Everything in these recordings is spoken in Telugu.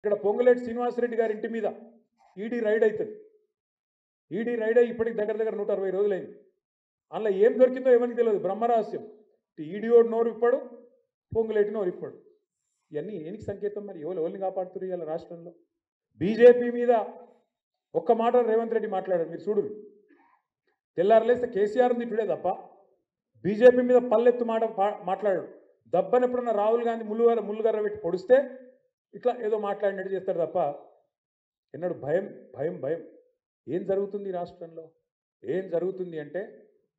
ఇక్కడ పొంగులేటి శ్రీనివాసరెడ్డి గారి ఇంటి మీద ఈడీ రైడ్ అవుతుంది. ఈడీ రైడ్ అయ్యి ఇప్పటికి దగ్గర 160 రోజులైంది. అందులో ఏం దొరికిందో ఎవరికి తెలియదు, బ్రహ్మరహస్యం. ఈడీఓడు నోరు ఇప్పాడు, పొంగులేటి నోరు ఇప్పాడు. ఇవన్నీ ఏనికి సంకేతం? మరి ఎవరిని కాపాడుతున్నారు ఇవాళ రాష్ట్రంలో? బీజేపీ మీద ఒక్క మాట రేవంత్ రెడ్డి మాట్లాడారు, మీరు చూడు. తెల్లారలేస్తే కేసీఆర్ తిట్టుడే తప్ప బీజేపీ మీద పల్లెత్తు మాట మాట్లాడాడు. దబ్బని ఎప్పుడన్నా రాహుల్ గాంధీ ముళ్ళుగర్ర పెట్టి పొడిస్తే ఇట్లా ఏదో మాట్లాడినట్టు చేస్తాడు తప్ప ఎన్నడు భయం భయం భయం. ఏం జరుగుతుంది ఈ రాష్ట్రంలో? ఏం జరుగుతుంది అంటే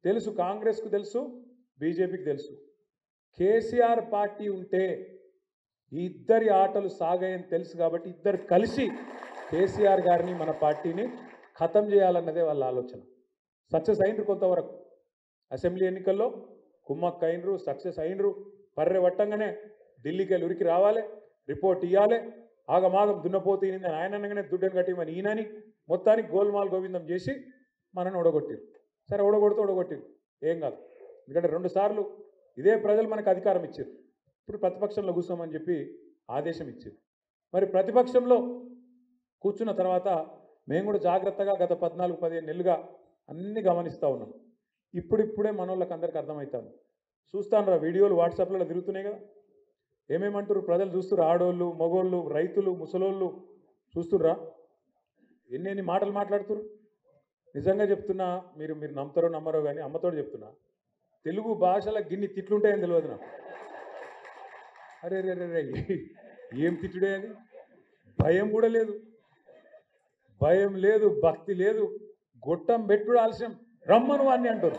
తెలుసు, కాంగ్రెస్కు తెలుసు, బీజేపీకి తెలుసు. కేసీఆర్ పార్టీ ఉంటే ఈ ఇద్దరి ఆటలు సాగాయని తెలుసు కాబట్టి ఇద్దరు కలిసి కేసీఆర్ గారిని మన పార్టీని ఖతం చేయాలన్నదే వాళ్ళ ఆలోచన. సక్సెస్ అయినరు కొంతవరకు. అసెంబ్లీ ఎన్నికల్లో కుమ్మక్క అయినరు, సక్సెస్ అయినరు. పర్రె వట్టంగానే ఢిల్లీకి వెళ్ళి ఉరికి రావాలి, రిపోర్ట్ ఇవ్వాలి, ఆగమాగం దున్నపోతు ఈయన ఆయన అనగానే దుడ్డని కట్టిమని ఈయనని మొత్తానికి గోల్మాల్ గోవిందం చేసి మనని ఓడగొట్టిరు. సరే ఓడగొట్టిరు, ఏం కాదు. ఎందుకంటే 2 సార్లు ఇదే ప్రజలు మనకు అధికారం ఇచ్చారు. ఇప్పుడు ప్రతిపక్షంలో కూర్చోమని చెప్పి ఆదేశం ఇచ్చారు. మరి ప్రతిపక్షంలో కూర్చున్న తర్వాత మేము కూడా జాగ్రత్తగా గత 14-15 నెలలుగా అన్నీ గమనిస్తూ ఉన్నాం. ఇప్పుడిప్పుడే మనోళ్ళకి అందరికీ అర్థమవుతాను. చూస్తాను వీడియోలు వాట్సాప్లో తిరుగుతున్నాయి కదా, ఏమేమంటారు ప్రజలు చూస్తున్నారు. ఆడోళ్ళు, మగోళ్ళు, రైతులు, ముసలోళ్ళు చూస్తుర్రా ఎన్ని మాటలు మాట్లాడుతున్నారు. నిజంగా చెప్తున్నా, మీరు నమ్ముతారో నమ్మరో కానీ అమ్మతోడు చెప్తున్నా, తెలుగు భాషలో గిన్ని తిట్లుంటాయని తెలియదు నాకు. అరే రే రే రే ఏం తిట్టుడే అది? భయం కూడా లేదు, భయం లేదు, భక్తి లేదు. గొట్టం పెట్టుడు ఆలస్యం, రమ్మను వాడిని అంటారు.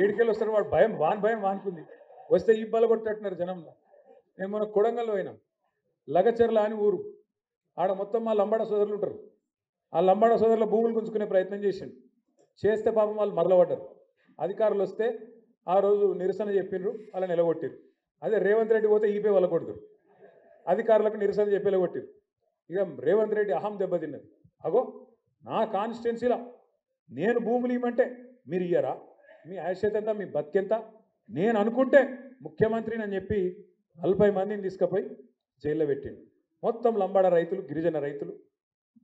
ఏడికెళ్ళి వస్తారు వాడు, భయం భయం వానుకుంది. వస్తే ఈ బల కొట్టేట్టున్నారు జనంలో. నేను మన కొడంగల్లో పోయినా, లగచెర్ల అని ఊరు. ఆడ మొత్తం మా లంబాడ సోదరులు ఉంటారు. ఆ లంబాడ సోదరుల భూములు గుంజుకునే ప్రయత్నం చేస్తే పాపం వాళ్ళు మరలబడ్డారు. అధికారులు వస్తే ఆ రోజు నిరసన చెప్పిండ్రు, అలా నిలగొట్టిరు. అదే రేవంత్ రెడ్డి పోతే ఈపే వల్ల కొడుతురు. అధికారులకు నిరసన చెప్పేలా కొట్టిరు. ఇక రేవంత్ రెడ్డి అహం దెబ్బతిన్నది. అగో నా కాన్స్టిట్యున్సీలో నేను భూములు ఇవ్వమంటే మీరు ఇయ్యరా? మీ ఆయుష్యత ఎంత, మీ బతికెంత? నేను అనుకుంటే ముఖ్యమంత్రిని అని చెప్పి 40 మందిని తీసుకుపోయి జైల్లో పెట్టిండు. మొత్తం లంబాడ రైతులు, గిరిజన రైతులు,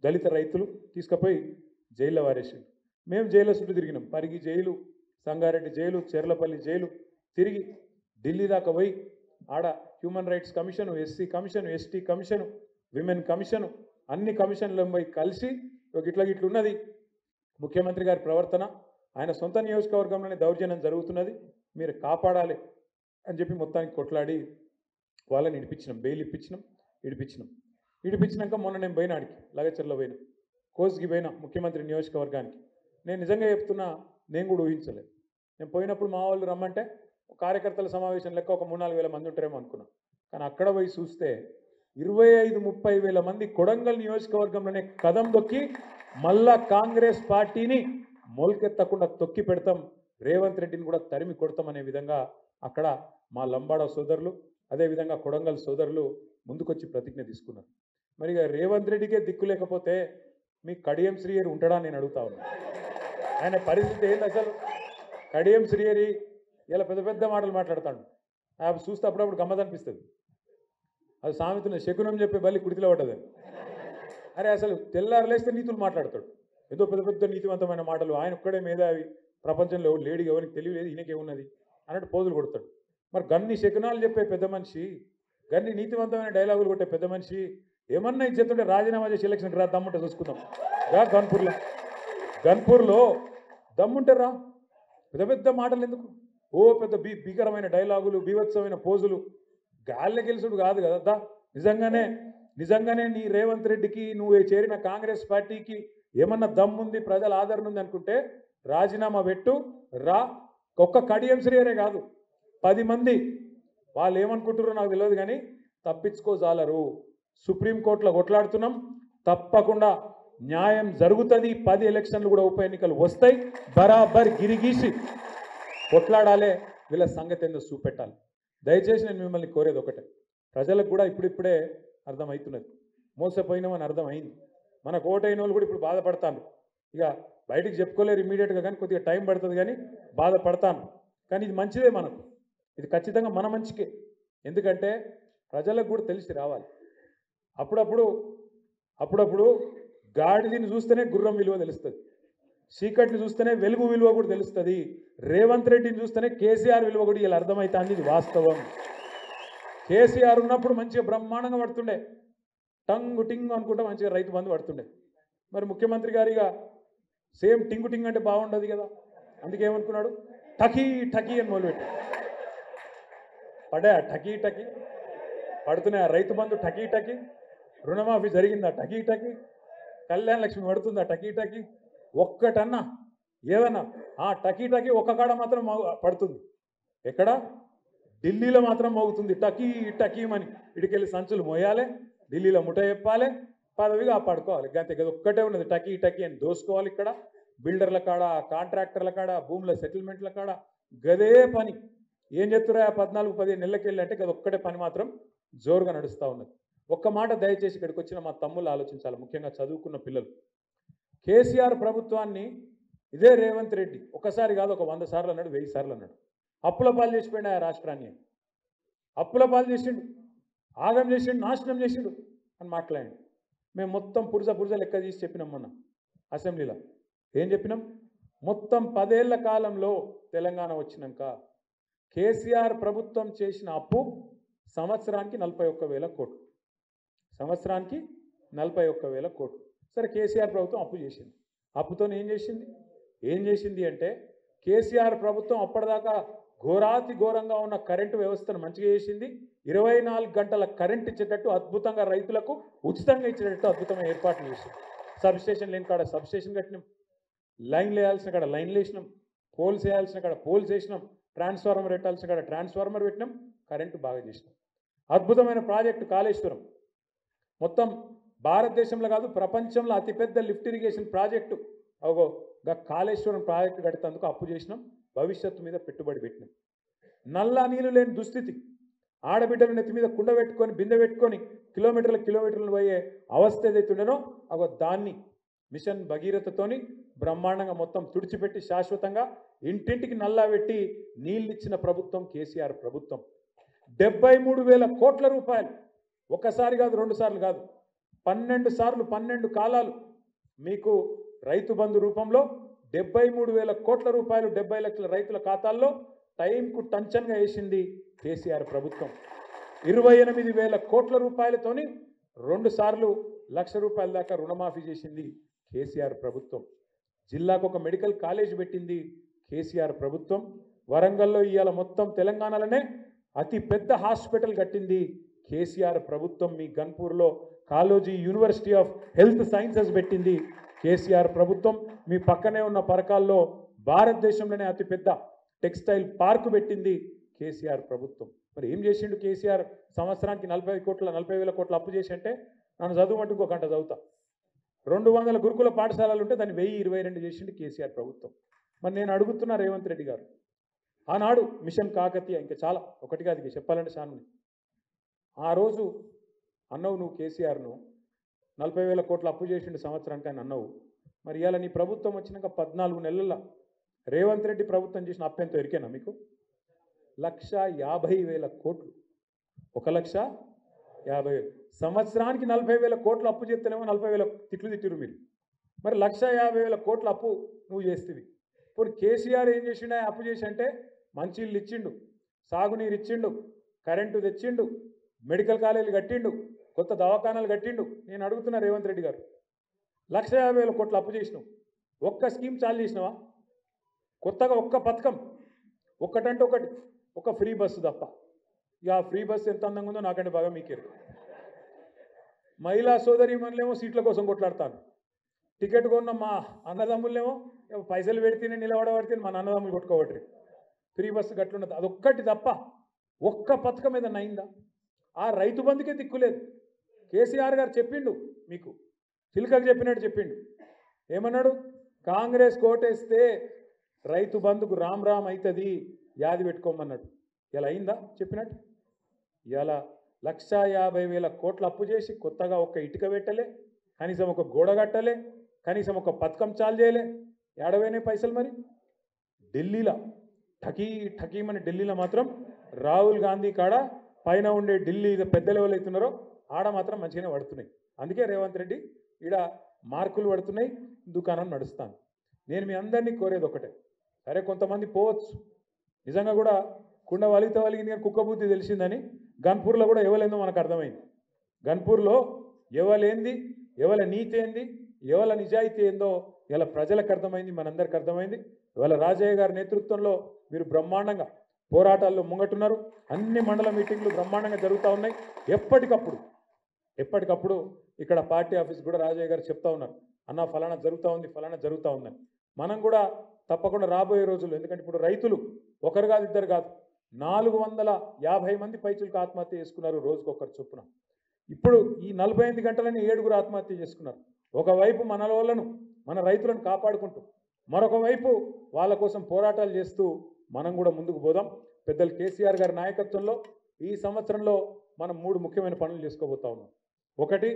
దళిత రైతులు తీసుకుపోయి జైల్లో వారేసిండు. మేము జైల్లో చుట్టూ తిరిగినాం. Parigi jail, Sangareddy jail, Cherlapally jail తిరిగి ఢిల్లీ దాకా పోయి ఆడ human rights commission, SC commission, ST commission, women commission, అన్ని కమిషన్లను పోయి కలిసి ఇట్లున్నది ముఖ్యమంత్రి గారి ప్రవర్తన, ఆయన సొంత నియోజకవర్గంలోనే దౌర్జన్యం జరుగుతున్నది, మీరు కాపాడాలి అని చెప్పి మొత్తానికి కొట్లాడి వాళ్ళని ఇడిపించినాం. బెయిల్ ఇడిపించినాక మొన్న నేను పోయినా, ఆడికి లగచర్లో పోయినా, కోస్కి పోయినా, ముఖ్యమంత్రి నియోజకవర్గానికి. నేను నిజంగా చెప్తున్నా, నేను కూడా ఊహించలేదు. నేను పోయినప్పుడు మా వాళ్ళు రమ్మంటే కార్యకర్తల సమావేశం లెక్క ఒక 3-4 వేల మంది ఉంటారేమో అనుకున్నాను. కానీ అక్కడ పోయి చూస్తే 25-30 వేల మంది కొడంగల్ నియోజకవర్గంలోనే కదం దొక్కి మళ్ళా కాంగ్రెస్ పార్టీని మొలకెత్తకుండా తొక్కి పెడతాం, రేవంత్ రెడ్డిని కూడా తరిమి కొడతామనే విధంగా అక్కడ మా లంబాడ సోదరులు, అదేవిధంగా కొడంగల్ సోదరులు ముందుకొచ్చి ప్రతిజ్ఞ తీసుకున్నారు. మరి రేవంత్ రెడ్డికే దిక్కు లేకపోతే మీ కడియం శ్రీహరి ఉంటాడా నేను అడుగుతా ఉన్నాను. ఆయన పరిస్థితి ఏంది అసలు? కడియం శ్రీహరి ఇలా పెద్ద మాటలు మాట్లాడతాడు. చూస్తే అప్పుడప్పుడు గమ్మత్ అనిపిస్తుంది. అది సామెతను శకునం చెప్పే బల్లి కుడితిలో పడ్డదని. అరే అసలు తెల్లారలేస్తే నీతులు మాట్లాడతాడు, ఏదో పెద్ద నీతివంతమైన మాటలు. ఆయన ఒక్కడే మేధావి, ప్రపంచంలో లేడీ ఎవరికి తెలియలేదు, ఈయనకేమున్నది అన్నట్టు పోజులు కొడతాడు. మరి గన్ని శకునాలు చెప్పే పెద్ద మనిషి, గన్ని నీతివంతమైన డైలాగులు కొట్టే పెద్ద మనిషి ఏమన్నా ఇచ్చేస్తుంటే రాజీనామా చేసి ఎలక్షన్కి రా, దమ్ముంటే చూసుకుందాం రా. గన్పూర్లో దమ్ముంటే రా, పెద్ద మాటలు ఎందుకు? ఓ పెద్ద భీకరమైన డైలాగులు, బీభత్సమైన పోజులు. గాల్లె గెలుసుడు కాదు కదా. నిజంగానే నీ రేవంత్ రెడ్డికి, నువ్వు చేరిన కాంగ్రెస్ పార్టీకి ఏమన్నా దమ్ముంది, ప్రజల ఆదరణ ఉంది అనుకుంటే రాజీనామా పెట్టు రా. ఒక్క కడియం శ్రీహరే కాదు, 10 మంది వాళ్ళు ఏమనుకుంటారో నాకు తెలియదు కానీ తప్పించుకోజాలరు. సుప్రీంకోర్టులో కొట్లాడుతున్నాం, తప్పకుండా న్యాయం జరుగుతుంది. 10 ఎలక్షన్లు కూడా ఉప ఎన్నికలు వస్తాయి, బరాబర్ గిరిగీసి కొట్లాడాలి, వీళ్ళ సంగతి ఏందో చూపెట్టాలి. దయచేసి నేను మిమ్మల్ని కోరేది ఒకటే, ప్రజలకు కూడా ఇప్పుడిప్పుడే అర్థమవుతున్నది, మోసపోయినామని అర్థమైంది. మనకు ఓటైన వాళ్ళు కూడా ఇప్పుడు బాధపడతాను. ఇక బయటికి చెప్పుకోలేరు ఇమ్మీడియట్గా, కానీ కొద్దిగా టైం పడుతుంది, కానీ బాధపడతాను. కానీ ఇది మంచిదే మనకు, ఇది ఖచ్చితంగా మన మంచికే. ఎందుకంటే ప్రజలకు కూడా తెలిసి రావాలి. అప్పుడప్పుడు అప్పుడప్పుడు గాడిదని చూస్తేనే గుర్రం విలువ తెలుస్తుంది, చీకటిని చూస్తేనే వెలుగు విలువ కూడా తెలుస్తుంది, రేవంత్ రెడ్డిని చూస్తేనే కేసీఆర్ విలువ కూడా ఇలా అర్థమవుతుంది. ఇది వాస్తవం. కేసీఆర్ ఉన్నప్పుడు మంచిగా బ్రహ్మాండంగా పడుతుండే, టంగు టింగ్ అనుకుంటా మంచిగా రైతు బంధు పడుతుండే. మరి ముఖ్యమంత్రి గారిగా సేమ్ టింగు టింగ్ అంటే బాగుండదు కదా, అందుకేమనుకున్నాడు, టకీ టకీ అని మొదలుపెట్టి పడా టకీ టకీ పడుతున్నాయి. రైతు బంధు టకీ టకీ, రుణమాఫీ జరిగిందా టకీ టకీ, కళ్యాణ లక్ష్మి పడుతుందా టకీ టకీ, ఒక్కటన్నా ఏదన్నా ఆ టకీ టకీ ఒక్క కాడ మాత్రం పడుతుంది. ఎక్కడ? ఢిల్లీలో మాత్రం మోగుతుంది టకీ టకీమని. ఇడికెళ్ళి సంచులు మోయాలి, ఢిల్లీలో ముఠ చెప్పాలి, పదవిగా కాపాడుకోవాలి. గంతే కదా, ఒక్కటే ఉన్నది టకీ టకీ అని దోసుకోవాలి. ఇక్కడ బిల్డర్ల కాడ, కాంట్రాక్టర్ల కాడ, భూముల సెటిల్మెంట్ల కాడ గదే పని. ఏం చెప్తురా 14-15 నెలలకెళ్ళి అంటే గది ఒక్కటే పని మాత్రం జోరుగా నడుస్తూ ఉన్నది. ఒక్క మాట దయచేసి ఇక్కడికి వచ్చిన మా తమ్ముళ్ళు ఆలోచించాలి, ముఖ్యంగా చదువుకున్న పిల్లలు. కేసీఆర్ ప్రభుత్వాన్ని ఇదే రేవంత్ రెడ్డి ఒకసారి కాదు ఒక 100 సార్లు అన్నాడు, 1000 సార్లు అన్నాడు. అప్పుల పాలు చేసిపోయినా ఆ రాష్ట్రాన్ని, అప్పుల పాలు చేసిండు, ఆగం చేసిండు, నాశనం చేసిండు అని మాట్లాడండి. మేము మొత్తం పురుజ లెక్క తీసి చెప్పినాం మొన్న అసెంబ్లీలో. ఏం చెప్పినాం? మొత్తం 10 ఏళ్ల కాలంలో తెలంగాణ వచ్చినాక కేసీఆర్ ప్రభుత్వం చేసిన అప్పు సంవత్సరానికి 41,000 కోట్లు, సంవత్సరానికి 41,000 కోట్లు. సరే, కేసీఆర్ ప్రభుత్వం అప్పు చేసింది. అప్పుతో ఏం చేసింది అంటే, కేసీఆర్ ప్రభుత్వం అప్పటిదాకా ఘోరాతి ఘోరంగా ఉన్న కరెంటు వ్యవస్థను మంచిగా చేసింది. 24 గంటల కరెంట్ ఇచ్చేటట్టు అద్భుతంగా, రైతులకు ఉచితంగా ఇచ్చేటట్టు అద్భుతమైన ఏర్పాట్లు చేసింది. సబ్స్టేషన్ లేని కాడ సబ్స్టేషన్ కట్టినాం, లైన్లు వేయాల్సిన కాడ లైన్లు వేసినాం, పోల్స్ వేయాల్సిన కాడ పోల్స్ వేసినాం, ట్రాన్స్ఫార్మర్ పెట్టాల్సిన కాడ ట్రాన్స్ఫార్మర్ పెట్టినాం, కరెంటు బాగా చేసినాం. అద్భుతమైన ప్రాజెక్టు కాళేశ్వరం, మొత్తం భారతదేశంలో కాదు ప్రపంచంలో అతిపెద్ద లిఫ్ట్ ఇరిగేషన్ ప్రాజెక్టు. అగో కాళేశ్వరం ప్రాజెక్టు కట్టేందుకు అప్పు చేసినాం, భవిష్యత్తు మీద పెట్టుబడి పెట్టినాం. నల్ల నీళ్ళు లేని దుస్థితి, ఆడబిడ్డల నెత్తి మీద కుండ పెట్టుకొని బిందె పెట్టుకొని కిలోమీటర్లు పోయే అవస్థ ఏదైతుండేనో అగో దాన్ని మిషన్ భగీరథతోని బ్రహ్మాండంగా మొత్తం తుడిచిపెట్టి శాశ్వతంగా ఇంటింటికి నల్లా పెట్టి నీళ్ళిచ్చిన ప్రభుత్వం కేసీఆర్ ప్రభుత్వం. 73,000 కోట్ల రూపాయలు, ఒకసారి కాదు 2 సార్లు కాదు, 12 సార్లు 12 కాలాలు మీకు రైతు బంధు రూపంలో 73,000 కోట్ల రూపాయలు 70 లక్షల రైతుల ఖాతాల్లో టైంకు టంచన్గా వేసింది కేసీఆర్ ప్రభుత్వం. 28,000 కోట్ల రూపాయలతోని 2 సార్లు ₹1,00,000 దాకా రుణమాఫీ చేసింది కేసీఆర్ ప్రభుత్వం. జిల్లాకు ఒక మెడికల్ కాలేజ్ పెట్టింది కేసీఆర్ ప్రభుత్వం. వరంగల్లో ఇవాళ మొత్తం తెలంగాణలోనే అతి పెద్ద హాస్పిటల్ కట్టింది కేసీఆర్ ప్రభుత్వం. మీ గన్పూర్లో Kaloji university of health sciences పెట్టింది కేసీఆర్ ప్రభుత్వం. మీ పక్కనే ఉన్న పరకాల్లో భారతదేశంలోనే అతిపెద్ద టెక్స్టైల్ పార్కు పెట్టింది కేసీఆర్ ప్రభుత్వం. మరి ఏం చేసిండు కేసీఆర్? సంవత్సరానికి 40,000 కోట్ల అప్పు చేసి అంటే నన్ను చదువుమంటూ ఇంకో గంట చదువుతా. 200 గురుకుల పాఠశాలలు ఉంటే దాన్ని 1022 చేసిండు కేసీఆర్ ప్రభుత్వం. మరి నేను అడుగుతున్నా రేవంత్ రెడ్డి గారు, ఆనాడు మిషన్ కాకతీయ, ఇంకా చాలా ఒకటిగా అది చెప్పాలంటే శాను, ఆ రోజు అన్నవు నువ్వు కేసీఆర్ను 40,000 కోట్ల అప్పు చేసిండు సంవత్సరానికి అని అన్నవు. మరి ఇవాళ నీ ప్రభుత్వం వచ్చినాక 14 నెలల్లో రేవంత్ రెడ్డి ప్రభుత్వం చేసిన అప్పు ఎంతో ఎరికేనా మీకు? 1,50,000 కోట్లు, 1,50,000. సంవత్సరానికి 40,000 కోట్ల అప్పు చేస్తేనేమో 40,000 తిట్లు తిట్టిరు మీరు. మరి 1,50,000 కోట్ల అప్పు నువ్వు చేస్తేవి. ఇప్పుడు కేసీఆర్ ఏం చేసిండు? అప్పు చేసి అంటే మంచిళ్ళు ఇచ్చిండు, సాగునీరు ఇచ్చిండు, కరెంటు తెచ్చిండు, మెడికల్ కాలేజీలు కట్టిండు, కొత్త దవాఖానాలు కట్టిండు. నేను అడుగుతున్నా రేవంత్ రెడ్డి గారు, 1,50,000 కోట్ల అప్పు చేసినావు, ఒక్క స్కీమ్ చాలు చేసినావా? కొత్తగా ఒక్క పథకం ఒక్కటంటే ఒకటి, ఒక ఫ్రీ బస్సు తప్ప. ఇక ఆ ఫ్రీ బస్సు ఎంత అందంగా ఉందో నాకంటే బాగా మీకే. మహిళా సోదరీమణులేమో సీట్ల కోసం కొట్లాడతాను, టికెట్ కొన్న మా అన్నదమ్ములేమో పైసలు పెడితేనే నిలబడబడితే మన అన్నదమ్ములు కొట్టుకోబట్టి ఫ్రీ బస్సు గట్లున్నది. అదొక్కటి తప్ప ఒక్క పథకం ఏదన్నా అయిందా? ఆ రైతు బంధుకే దిక్కులేదు. కేసీఆర్ గారు చెప్పిండు, మీకు చిలుకకు చెప్పినట్టు చెప్పిండు. ఏమన్నాడు? కాంగ్రెస్ కోటేస్తే రైతు బంధుకు రామ్ రామ్ అవుతుంది, యాది పెట్టుకోమన్నాడు. ఇలా అయిందా చెప్పినట్టు? ఇలా 1,50,000 కోట్ల అప్పు చేసి కొత్తగా ఒక్క ఇటుక పెట్టలే, కనీసం ఒక గోడ కట్టలే, కనీసం ఒక పథకం చాలు చేయలే. ఏడవైనాయి పైసలు? మరి ఢిల్లీలో ఠకీమని ఢిల్లీలో మాత్రం రాహుల్ గాంధీ కాడ పైన ఉండే ఢిల్లీ పెద్దలు ఎవరైతున్నారో ఆడ మాత్రం మంచిగానే పడుతున్నాయి. అందుకే రేవంత్ రెడ్డి ఈడ మార్కులు పడుతున్నాయి, దుకాణం నడుస్తాను. నేను మీ అందరినీ కోరేది ఒకటే, సరే కొంతమంది పోవచ్చు, నిజంగా కూడా కుండ వలిగితే వలిగింది కానీ కుక్క బుద్ధి తెలిసిందని గన్పూర్లో కూడా ఎవలేందో మనకు అర్థమైంది. గన్పూర్లో ఎవలేంది, ఎవల నీతి ఏంది, ఎవల నిజాయితీ ఏందో ఇలా ప్రజలకు అర్థమైంది, మనందరికి అర్థమైంది. ఇవాళ రాజయ్య గారి నేతృత్వంలో మీరు బ్రహ్మాండంగా పోరాటాల్లో ముంగట్టున్నారు. అన్ని మండల మీటింగ్లు బ్రహ్మాండంగా జరుగుతూ ఉన్నాయి. ఎప్పటికప్పుడు ఇక్కడ పార్టీ ఆఫీస్ కూడా రాజయ్య గారు చెప్తా ఉన్నారు, అన్న ఫలానా జరుగుతూ ఉంది, ఫలానా జరుగుతూ ఉందని. మనం కూడా తప్పకుండా రాబోయే రోజుల్లో, ఎందుకంటే ఇప్పుడు రైతులు ఒకరు కాదు ఇద్దరు కాదు 450 మంది పైచులకు ఆత్మహత్య చేసుకున్నారు రోజుకొకరు చొప్పున. ఇప్పుడు ఈ 48 గంటలని 7గురు ఆత్మహత్య చేసుకున్నారు. ఒకవైపు మన రైతులను కాపాడుకుంటూ, మరొక వైపు వాళ్ళ కోసం పోరాటాలు చేస్తూ మనం కూడా ముందుకు పోదాం. పెద్దలు కేసీఆర్ గారి నాయకత్వంలో ఈ సంవత్సరంలో మనం 3 ముఖ్యమైన పనులు చేసుకోబోతా ఉన్నాం. ఒకటి,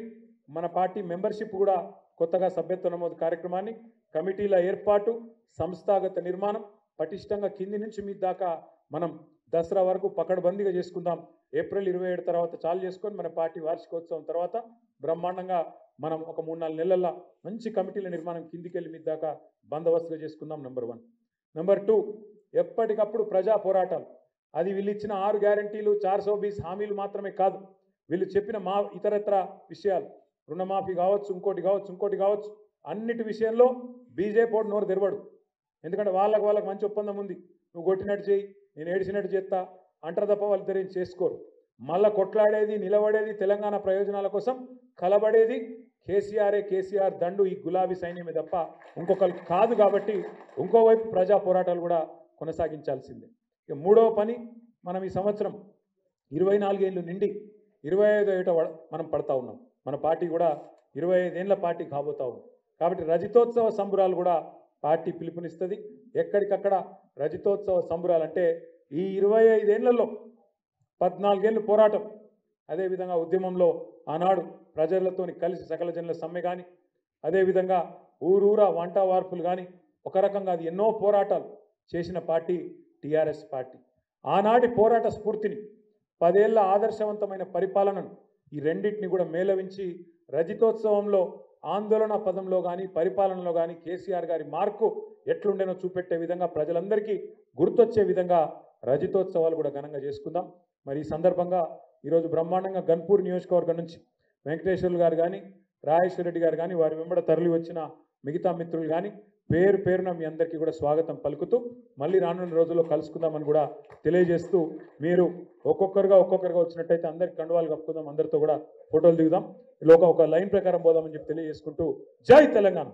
మన పార్టీ మెంబర్షిప్ కూడా కొత్తగా సభ్యత్వ నమోదు కార్యక్రమాన్ని, కమిటీల ఏర్పాటు, సంస్థాగత నిర్మాణం పటిష్టంగా కింది నుంచి మీ దాకా మనం దసరా వరకు పకడ్బందీగా చేసుకుందాం. ఏప్రిల్ 27 తర్వాత చాలు చేసుకొని మన పార్టీ వార్షికోత్సవం తర్వాత బ్రహ్మాండంగా మనం ఒక 3-4 నెలల్లో మంచి కమిటీల నిర్మాణం కిందికెళ్ళి మీ దాకా బందోబస్తుగా చేసుకుందాం. నెంబర్ 1. నెంబర్ 2, ఎప్పటికప్పుడు ప్రజా పోరాటాలు. అది వీళ్ళు ఇచ్చిన 6 గ్యారంటీలు 420 హామీలు మాత్రమే కాదు, వీళ్ళు చెప్పిన ఇతరత్ర విషయాలు, రుణమాఫీ కావచ్చు, ఇంకోటి కావచ్చు, అన్నిటి విషయంలో బీజేపీ నోరు తెరవడు. ఎందుకంటే వాళ్ళకి మంచి ఒప్పందం ఉంది, నువ్వు కొట్టినట్టు చేయి, నేను ఏడిచినట్టు చేస్తా అంటారు తప్ప వాళ్ళిద్దరు ఏం చేసుకోరు. మళ్ళా కొట్లాడేది, నిలబడేది, తెలంగాణ ప్రయోజనాల కోసం కలబడేది కేసీఆర్ దండు, ఈ గులాబీ సైన్యమే తప్ప ఇంకొకరు కాదు. కాబట్టి ఇంకోవైపు ప్రజా పోరాటాలు కూడా కొనసాగించాల్సిందే. ఇక 3వ పని, మనం ఈ సంవత్సరం 24 ఏళ్ళు నిండి 25వ ఏట మనం పడతా ఉన్నాం. మన పార్టీ కూడా 25 ఏళ్ళ పార్టీ కాబోతా ఉంది. కాబట్టి రజతోత్సవ సంబరాలు కూడా పార్టీ పిలుపునిస్తుంది. ఎక్కడికక్కడ రజతోత్సవ సంబరాలు అంటే ఈ 25 ఏళ్లలో 14 ఏళ్ళు పోరాటం, అదేవిధంగా ఉద్యమంలో ఆనాడు ప్రజలతో కలిసి సకల జనుల సమ్మె కానీ, అదేవిధంగా ఊరూరా వంట వార్పులు కానీ, ఒక రకంగా అది ఎన్నో పోరాటాలు చేసిన పార్టీ టీఆర్ఎస్ పార్టీ. ఆనాటి పోరాట స్ఫూర్తిని, 10 ఏళ్ల ఆదర్శవంతమైన పరిపాలనను, ఈ రెండింటిని కూడా మేళవించి రజతోత్సవంలో ఆందోళన పదంలో కానీ పరిపాలనలో కానీ కేసీఆర్ గారి మార్కు ఎట్లుండేనో చూపెట్టే విధంగా, ప్రజలందరికీ గుర్తొచ్చే విధంగా రజతోత్సవాలు కూడా ఘనంగా చేసుకుందాం. మరి ఈ సందర్భంగా ఈరోజు బ్రహ్మాండంగా గన్పూర్ నియోజకవర్గం నుంచి వెంకటేశ్వర్లు గారు కానీ, రాజేశ్వర రెడ్డి గారు కానీ, వారి వెంబడ తరలి వచ్చిన మిగతా మిత్రులు కానీ పేరున మీ అందరికీ కూడా స్వాగతం పలుకుతూ మళ్ళీ రానున్న రోజుల్లో కలుసుకుందామని కూడా తెలియజేస్తూ, మీరు ఒక్కొక్కరుగా వచ్చినట్టయితే అందరికి కండువాలు కప్పుకుందాం, అందరితో కూడా ఫోటోలు దిగుదాం, ఇలా ఒక లైన్ ప్రకారం పోదామని చెప్పి తెలియజేసుకుంటూ, జై తెలంగాణ.